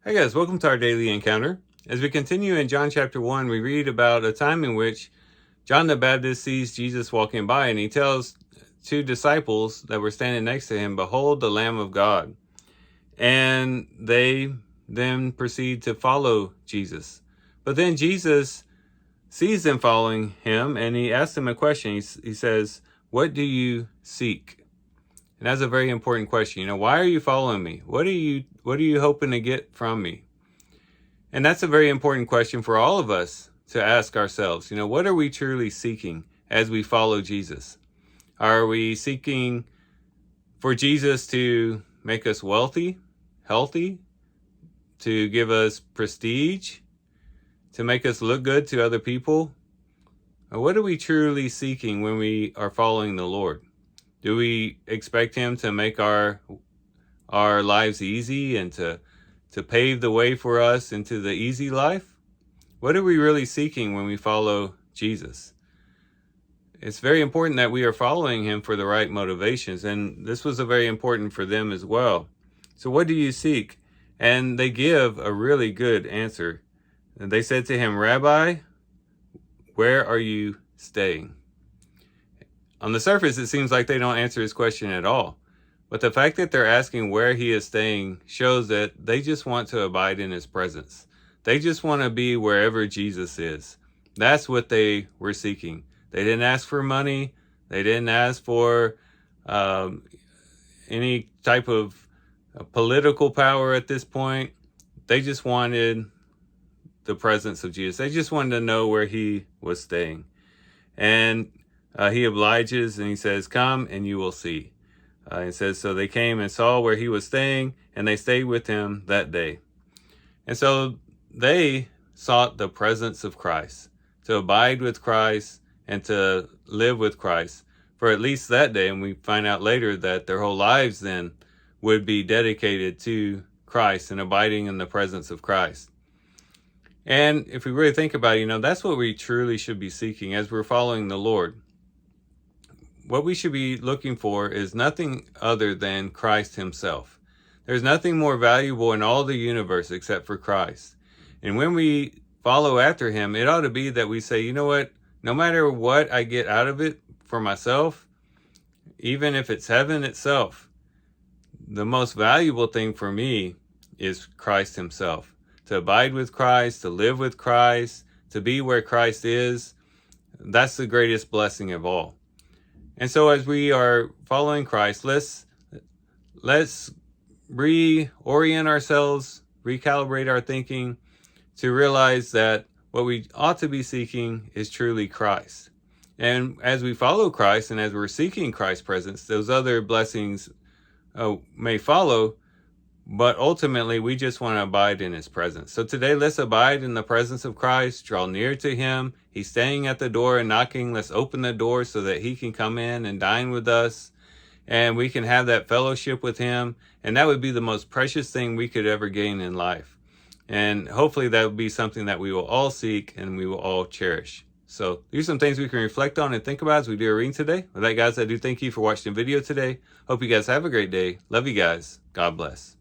Hey guys, welcome to our daily encounter. As we continue in John chapter 1, we read about a time in which John the Baptist sees Jesus walking by, and he tells two disciples that were standing next to him, "Behold the Lamb of God." And they then proceed to follow Jesus. But then Jesus sees them following him, and he asks them a question. He says, "What do you seek?" And that's a very important question. Why are you following me? What are you hoping to get from me? And that's a very important question for all of us to ask ourselves. What are we truly seeking as we follow Jesus? Are we seeking for Jesus to make us wealthy, healthy, to give us prestige, to make us look good to other people? Or what are we truly seeking when we are following the Lord? Do we expect him to make our lives easy and to pave the way for us into the easy life? What are we really seeking when we follow Jesus? It's very important that we are following him for the right motivations, and this was very important for them as well. So what do you seek? And they give a really good answer. And they said to him, "Rabbi, where are you staying?" On the surface, it seems like they don't answer his question at all. But the fact that they're asking where he is staying shows that they just want to abide in his presence. They just want to be wherever Jesus is. That's what they were seeking. They didn't ask for money. They didn't ask for any type of political power at this point. They just wanted the presence of Jesus. They just wanted to know where he was staying. And he obliges and he says, "Come and you will see." It says, so they came and saw where he was staying, and they stayed with him that day. And so they sought the presence of Christ, to abide with Christ and to live with Christ for at least that day. And we find out later that their whole lives then would be dedicated to Christ and abiding in the presence of Christ. And if we really think about it, that's what we truly should be seeking as we're following the Lord. What we should be looking for is nothing other than Christ himself. There's nothing more valuable in all the universe except for Christ. And when we follow after him, it ought to be that we say, you know what, no matter what I get out of it for myself, even if it's heaven itself, the most valuable thing for me is Christ himself. To abide with Christ, to live with Christ, to be where Christ is, that's the greatest blessing of all. And so as we are following Christ, let's reorient ourselves, recalibrate our thinking to realize that what we ought to be seeking is truly Christ. And as we follow Christ and as we're seeking Christ's presence, those other blessings may follow, but ultimately we just want to abide in his presence. So today, let's abide in the presence of Christ, draw near to him. He's standing at the door and knocking. Let's open the door so that he can come in and dine with us, and we can have that fellowship with him. And that would be the most precious thing we could ever gain in life. And hopefully that would be something that we will all seek and we will all cherish. So these are some things we can reflect on and think about as we do our reading today. With that, guys, I do thank you for watching the video today. Hope you guys have a great day. Love you guys. God bless.